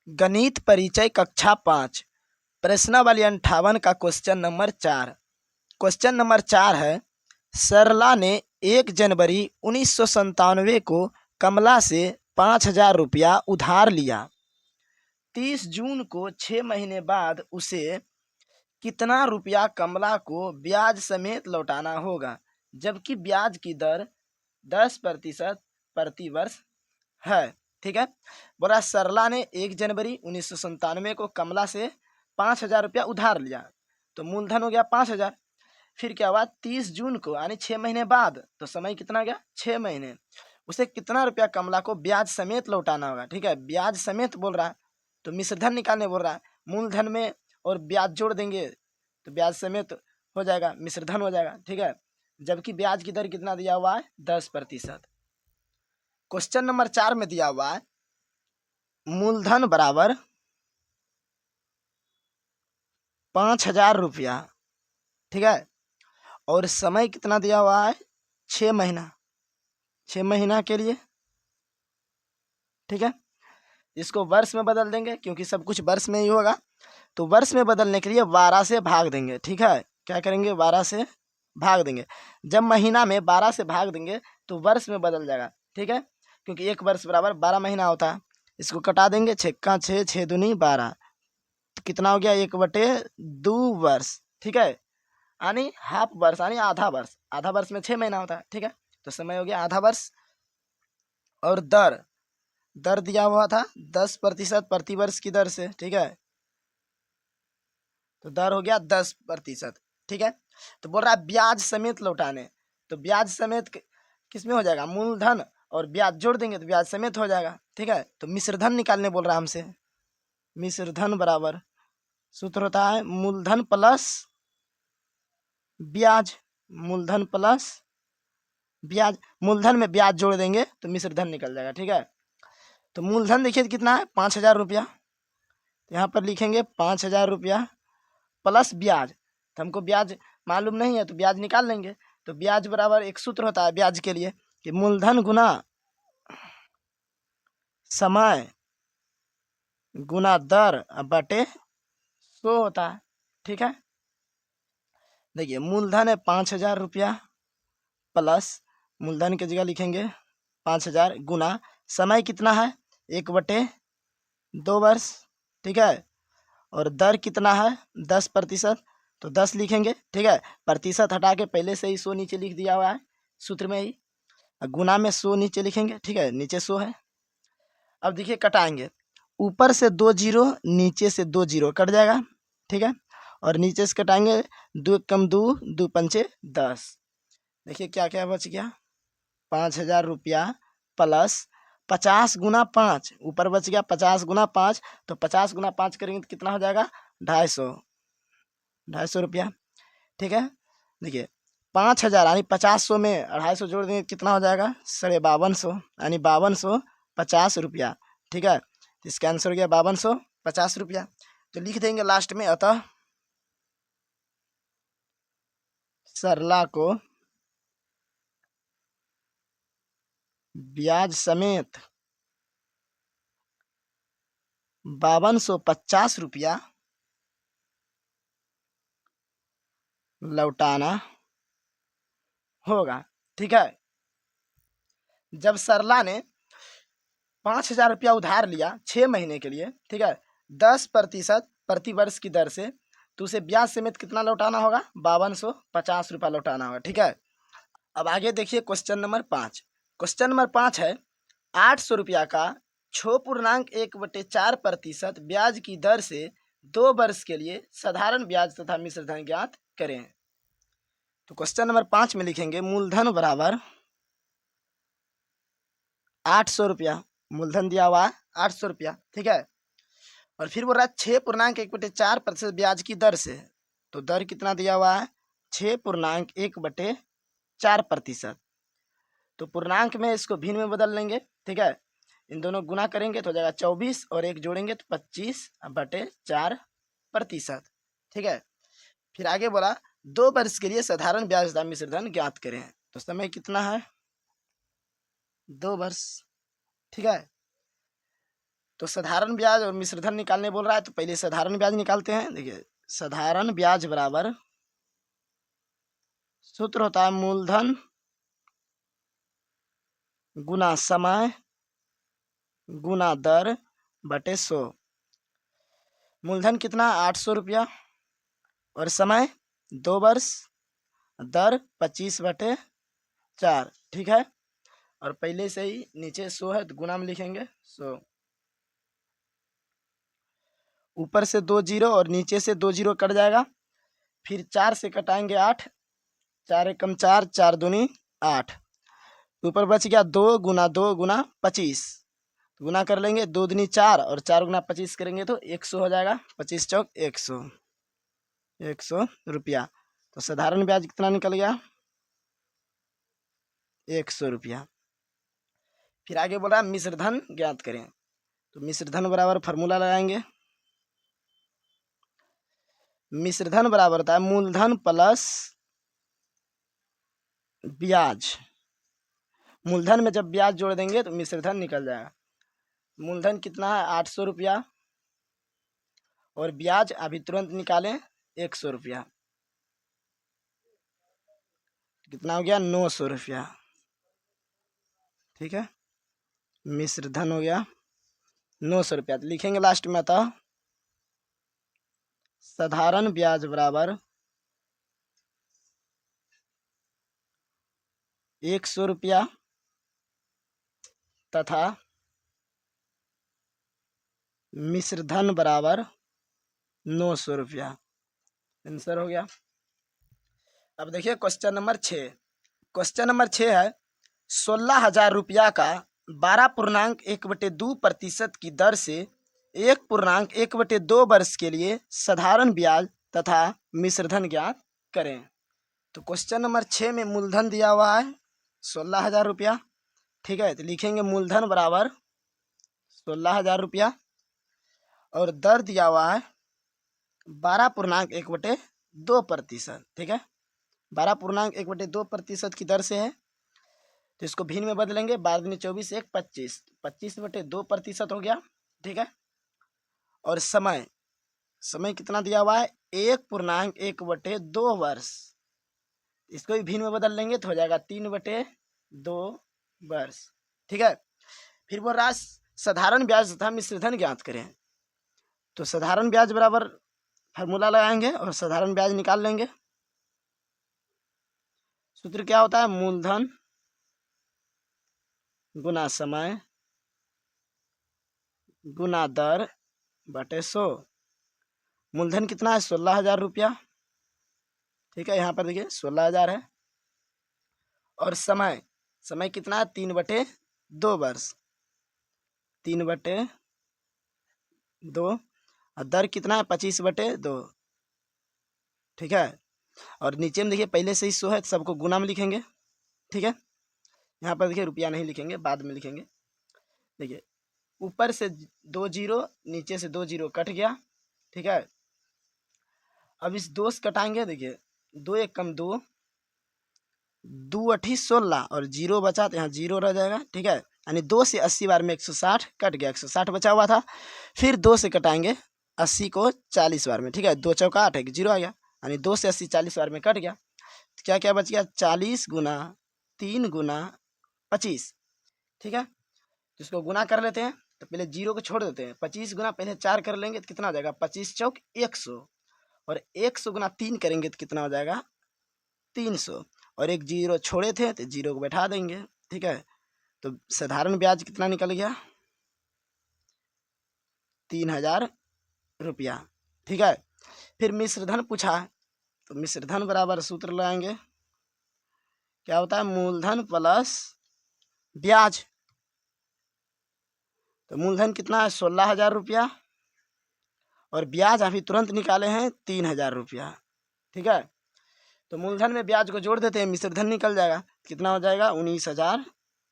गणित परिचय कक्षा 5 प्रश्नावली 58 का क्वेश्चन नंबर 4। क्वेश्चन नंबर 4 है, सरला ने 1 जनवरी 1997 को कमला से 5,000 रुपया उधार लिया। 30 जून को 6 महीने बाद उसे कितना रुपया कमला को ब्याज समेत लौटाना होगा, जबकि ब्याज की दर 10% प्रति वर्ष है। ठीक है, बोला सरला ने 1 जनवरी 1997 को कमला से 5,000 रुपया उधार लिया, तो मूलधन हो गया 5,000। फिर क्या हुआ, 30 जून को यानी 6 महीने बाद, तो समय कितना गया 6 महीने, उसे कितना रुपया कमला को ब्याज समेत लौटाना होगा। ठीक है, ब्याज समेत बोल रहा है तो मिश्रधन निकालने बोल रहा है, मूलधन में और ब्याज जोड़ देंगे तो ब्याज समेत हो जाएगा, मिश्रधन हो जाएगा। ठीक है, जबकि ब्याज की दर कितना दिया हुआ है 10%। क्वेश्चन नंबर 4 में दिया हुआ है मूलधन बराबर 5,000 रुपया। ठीक है, और समय कितना दिया हुआ है 6 महीना, 6 महीना के लिए। ठीक है, इसको वर्ष में बदल देंगे क्योंकि सब कुछ वर्ष में ही होगा, तो वर्ष में बदलने के लिए 12 से भाग देंगे। ठीक है, क्या करेंगे 12 से भाग देंगे। जब महीना में 12 से भाग देंगे तो वर्ष में बदल जाएगा। ठीक है, क्योंकि एक वर्ष बराबर 12 महीना होता है। इसको कटा देंगे, 6 का 6, 6 दूनी 12, तो कितना हो गया 1/2 वर्ष। ठीक है, यानी हाफ वर्ष यानी आधा वर्ष, आधा वर्ष में 6 महीना होता है। ठीक है, तो समय हो गया आधा वर्ष। और दर दर दिया हुआ था 10% प्रति वर्ष की दर से। ठीक है, तो दर हो गया 10%। ठीक है, तो बोल रहा है ब्याज समेत लौटाने, तो ब्याज समेत किस में हो जाएगा, मूलधन और ब्याज जोड़ देंगे तो ब्याज समेत हो जाएगा। ठीक है, तो मिश्रधन निकालने बोल रहा है हमसे। मिश्रधन बराबर सूत्र होता है मूलधन प्लस ब्याज, मूलधन प्लस ब्याज, मूलधन में ब्याज जोड़ देंगे तो मिश्रधन निकल जाएगा। ठीक है, तो मूलधन देखिए कितना है 5,000 रुपया, तो यहाँ पर लिखेंगे 5,000 रुपया प्लस ब्याज, तो हमको ब्याज मालूम नहीं है तो ब्याज निकाल लेंगे। तो ब्याज बराबर एक सूत्र होता है ब्याज के लिए कि मूलधन गुना समय गुना दर बटे 100 होता है। ठीक है, देखिए मूलधन है 5,000 रुपया प्लस मूलधन की जगह लिखेंगे 5,000 गुना समय कितना है 1/2 वर्ष। ठीक है, और दर कितना है 10%, तो 10 लिखेंगे। ठीक है, प्रतिशत हटा के पहले से ही 100 नीचे लिख दिया हुआ है सूत्र में ही, गुना में 100 नीचे लिखेंगे। ठीक है, नीचे 100 है। अब देखिए कटाएंगे, ऊपर से 2 जीरो नीचे से 2 जीरो कट जाएगा। ठीक है, और नीचे से कटाएंगे 2 कम 2, 2 पंचे 10। देखिए क्या क्या बच गया 5,000 रुपया प्लस 50 गुना 5, ऊपर बच गया 50 गुना 5, तो 50 गुना 5 करेंगे तो कितना हो जाएगा 250 रुपया। ठीक है, देखिए 5,000 यानी 50 में 250 जोड़ देंगे कितना हो जाएगा 5250, यानी 5250 रुपया। ठीक है, तो इसका आंसर हो गया 5250 रुपया। तो लिख देंगे लास्ट में, अतः सरला को ब्याज समेत 5250 रुपया लौटाना होगा। ठीक है, जब सरला ने 5,000 रुपया उधार लिया 6 महीने के लिए, ठीक है, 10% प्रति वर्ष की दर से, तो उसे ब्याज समेत कितना लौटाना होगा 5250 रुपया लौटाना होगा। ठीक है, अब आगे देखिए क्वेश्चन नंबर 5। क्वेश्चन नंबर 5 है 800 रुपया का 6.1/4% ब्याज की दर से 2 वर्ष के लिए साधारण ब्याज तथा मिश्रधन ज्ञात करें। तो क्वेश्चन नंबर 5 में लिखेंगे मूलधन बराबर 800 रुपया, मूलधन दिया हुआ है 800 रुपया। ठीक है, और फिर बोल रहा है 6.1/4% ब्याज की दर से, तो दर कितना दिया हुआ है 6.1/4%, तो पूर्णांक में इसको भिन्न में बदल लेंगे। ठीक है, इन दोनों गुना करेंगे तो हो जाएगा 24 और 1 जोड़ेंगे तो 25/4%। ठीक है, फिर आगे बोला 2 वर्ष के लिए साधारण ब्याज तथा मिश्रधन ज्ञात करें, तो समय कितना है 2 वर्ष। ठीक है, तो साधारण ब्याज और मिश्र धन निकालने बोल रहा है, तो पहले साधारण ब्याज निकालते हैं। देखिए साधारण ब्याज बराबर सूत्र होता है मूलधन गुना समय गुना दर बटे 100। मूलधन कितना? 800 रुपया और समय 2 वर्ष, दर 25/4। ठीक है, और पहले से ही नीचे 100 है तो गुना में लिखेंगे 100। ऊपर से 2 जीरो और नीचे से 2 जीरो कट जाएगा, फिर 4 से कटाएंगे 8, 4 एकम 4, 4 दूनी 8। ऊपर बच गया 2 गुना 2 गुना 25, गुना कर लेंगे 2 दूनी 4 और 4 गुना 25 करेंगे तो 100 हो जाएगा। 25 चौक 100, 100 रुपया। तो साधारण ब्याज कितना निकल गया? 100 रुपया। फिर आगे बोल रहा है मिश्र धन ज्ञात करें। तो मिश्र धन बराबर फार्मूला लगाएंगे। मिश्र धन बराबर होता है मूलधन प्लस ब्याज। मूलधन में जब ब्याज जोड़ देंगे तो मिश्र धन निकल जाएगा। मूलधन कितना है? 800 रुपया और ब्याज अभी तुरंत निकालें 100 रुपया। कितना हो गया? 900 रुपया। ठीक है, मिश्र धन हो गया 900 रुपया। तो लिखेंगे लास्ट में था साधारण ब्याज बराबर 100 रुपया तथा मिश्र धन बराबर 900 रुपया। आंसर हो गया। अब देखिए क्वेश्चन नंबर 6। क्वेश्चन नंबर 6 है 16,000 रुपया का 12.1/2% की दर से 1.1/2 वर्ष के लिए साधारण ब्याज तथा मिश्र धन ज्ञात करें। तो क्वेश्चन नंबर 6 में मूलधन दिया हुआ है 16,000 रुपया। ठीक है, तो लिखेंगे मूलधन बराबर 16,000 रुपया और दर दिया हुआ है 12.1/2%। ठीक है, 12.1/2% की दर से है, तो इसको भिन्न में बदलेंगे। 12 दूनी 24, 1 25, 25/2% हो गया। ठीक है, और समय, समय कितना दिया हुआ है? 1.1/2 वर्ष। इसको भी भिन्न में बदल लेंगे तो हो जाएगा 3/2 वर्ष। ठीक है, फिर बोल रहा है साधारण ब्याज तथा मिश्र धन ज्ञात करें। तो साधारण ब्याज बराबर फार्मूला लगाएंगे और साधारण ब्याज निकाल लेंगे। सूत्र क्या होता है? मूलधन गुना समय गुना दर बटे 100। मूलधन कितना है? 16,000 रुपया। ठीक है, यहाँ पर देखिए 16,000 है और समय, समय कितना है? 3/2 वर्ष, 3/2 और दर कितना है? 25/2। ठीक है, और नीचे में देखिए पहले से ही 100 है तो सबको गुना में लिखेंगे। ठीक है, यहाँ पर देखिए रुपया नहीं लिखेंगे, बाद में लिखेंगे। देखिए ऊपर से 2 जीरो, नीचे से 2 जीरो कट गया। ठीक है, अब इस 2 से कटाएंगे। देखिए 2 एकम 2, 2 अठी 16 और जीरो बचा तो यहाँ जीरो रह जाएगा। ठीक है, यानी 2 से 80 बार में 160 कट गया, 160 बचा हुआ था। फिर 2 से कटाएंगे 80 को 40 बार में। ठीक है, 2 चौका 8 है, जीरो आ गया, यानी 2 से 80 40 बार में कट गया। तो क्या क्या बच गया? 40 गुना 3 गुना 25। ठीक है, तो इसको गुना कर लेते हैं। तो पहले जीरो को छोड़ देते हैं, 25 गुना पहले 4 कर लेंगे तो कितना हो जाएगा? 25 चौक 100 और 100 गुना 3 करेंगे तो कितना हो जाएगा? 300 और एक जीरो छोड़े थे तो जीरो को बैठा देंगे। ठीक है, तो साधारण ब्याज कितना निकल गया? 3,000 रुपया। ठीक है, फिर मिश्र धन पूछा, तो मिश्र धन बराबर सूत्र लगाएंगे। क्या होता है? मूलधन प्लस ब्याज। तो मूलधन कितना है? 16,000 रुपया और ब्याज अभी तुरंत निकाले हैं 3,000 रुपया। ठीक है, तो मूलधन में ब्याज को जोड़ देते हैं, मिश्र धन निकल जाएगा। कितना हो जाएगा? 19,000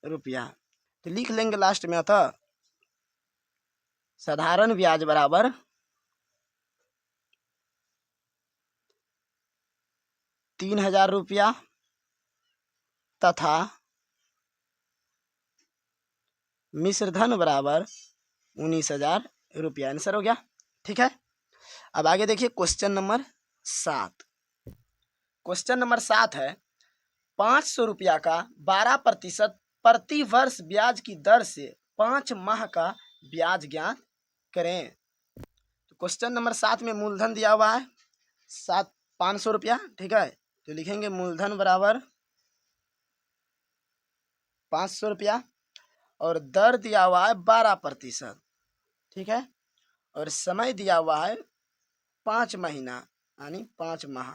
रुपया। तो लिख लेंगे लास्ट में था साधारण ब्याज बराबर 3,000 रुपया तथा मिश्र धन बराबर 19,000 आंसर हो गया। ठीक है, अब आगे देखिए क्वेश्चन नंबर 7। क्वेश्चन नंबर 7 है 500 रुपया का 12% प्रति वर्ष ब्याज की दर से 5 माह का ब्याज ज्ञात करें। तो क्वेश्चन नंबर 7 में मूलधन दिया हुआ है 500 रुपया। ठीक है, तो लिखेंगे मूलधन बराबर 500 रुपया और दर दिया हुआ है 12%। ठीक है, और समय दिया हुआ है 5 महीना यानी 5 माह।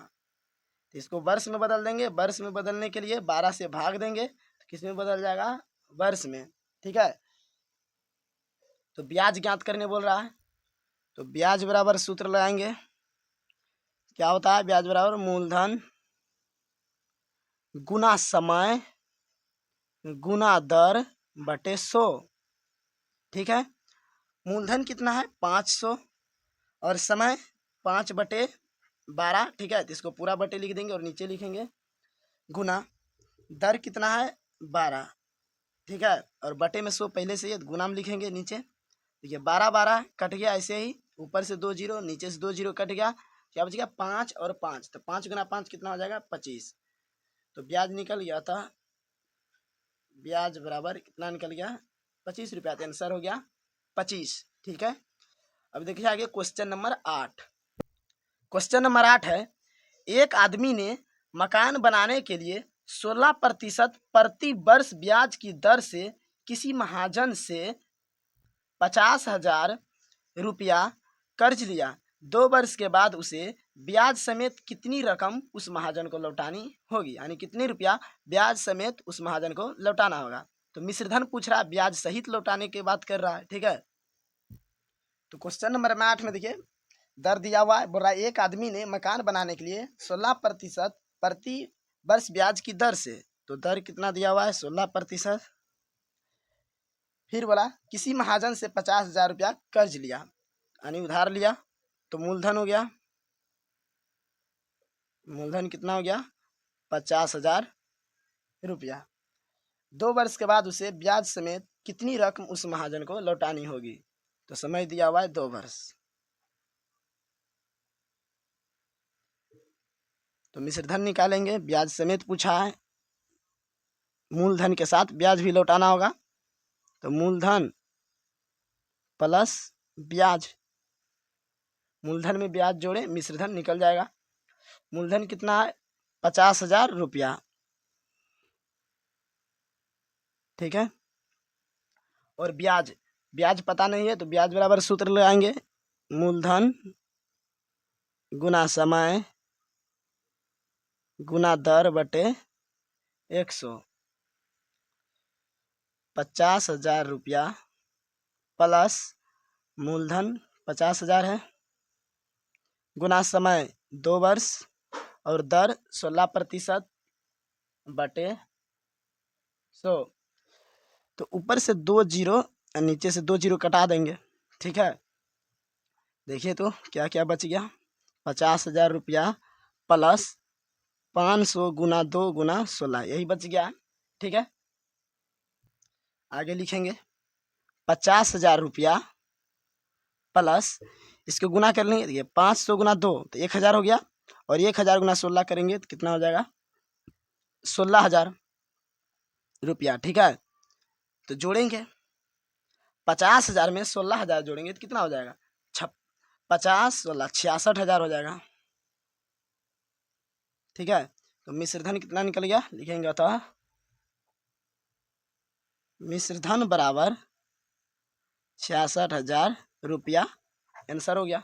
तो इसको वर्ष में बदल देंगे। वर्ष में बदलने के लिए 12 से भाग देंगे तो किस में बदल जाएगा, वर्ष में। ठीक है, तो ब्याज ज्ञात करने बोल रहा है, तो ब्याज बराबर सूत्र लगाएंगे। क्या होता है, ब्याज बराबर मूलधन गुना समय गुना दर बटे 100। ठीक है, मूलधन कितना है 500 और समय 5/12। ठीक है, तो इसको पूरा बटे लिख देंगे और नीचे लिखेंगे गुना दर कितना है 12। ठीक है, और बटे में 100 पहले से ही गुना में लिखेंगे नीचे। देखिए 12 कट गया ऐसे ही, ऊपर से 2 जीरो नीचे से 2 जीरो कट गया, क्या बच गया 5 और 5। तो 5 गुना 5 कितना हो जाएगा 25। तो ब्याज निकल गया था, ब्याज बराबर कितना निकल गया 25 रुपया। तो आंसर हो गया 25। ठीक है, अब देखिए आगे क्वेश्चन नंबर 8। क्वेश्चन नंबर 8 है एक आदमी ने मकान बनाने के लिए 16% प्रति वर्ष ब्याज की दर से किसी महाजन से 50,000 रुपया कर्ज लिया। 2 वर्ष के बाद उसे ब्याज समेत कितनी रकम उस महाजन को लौटानी होगी, यानी कितनी रुपया ब्याज समेत उस महाजन को लौटाना होगा। तो मिश्रधन पूछ रहा है, ब्याज सहित लौटाने की बात कर रहा है। ठीक है, तो क्वेश्चन नंबर 8 में देखिए दर दिया हुआ है, बोल रहा है एक आदमी ने मकान बनाने के लिए 16% प्रति वर्ष ब्याज की दर से, तो दर कितना दिया हुआ है 16%। फिर बोला किसी महाजन से 50,000 रुपया कर्ज लिया यानी उधार लिया, तो मूलधन हो गया, मूलधन कितना हो गया 50,000 रुपया। 2 वर्ष के बाद उसे ब्याज समेत कितनी रकम उस महाजन को लौटानी होगी, तो समय दिया हुआ है 2 वर्ष। तो मिश्रधन निकालेंगे, ब्याज समेत पूछा है, मूलधन के साथ ब्याज भी लौटाना होगा, तो मूलधन प्लस ब्याज, मूलधन में ब्याज जोड़े मिश्रधन निकल जाएगा। मूलधन कितना है 50,000 रुपया। ठीक है, और ब्याज, ब्याज पता नहीं है तो ब्याज बराबर सूत्र लगाएंगे मूलधन गुना समय गुना दर बटे 100। 50,000 रुपया प्लस मूलधन 50,000 है गुना समय 2 वर्ष और दर 16% बटे 100। तो ऊपर से 2 जीरो और नीचे से 2 जीरो कटा देंगे। ठीक है, देखिए तो क्या क्या बच गया 50,000 रुपया प्लस 500 गुना 2 गुना 16, यही बच गया। ठीक है, आगे लिखेंगे 50,000 रुपया प्लस इसको गुना कर लेंगे, देखिए 500 गुना 2 तो 1,000 हो गया, और 1,000 गुना 16 करेंगे तो कितना हो जाएगा 16,000 रुपया। ठीक है, तो जोड़ेंगे 50,000 में 16,000 जोड़ेंगे तो कितना हो जाएगा 50 16 66,000 हो जाएगा। ठीक है, तो मिश्रधन कितना निकल गया, लिखेंगे अतः मिश्रधन बराबर 66,000 रुपया, आंसर हो गया।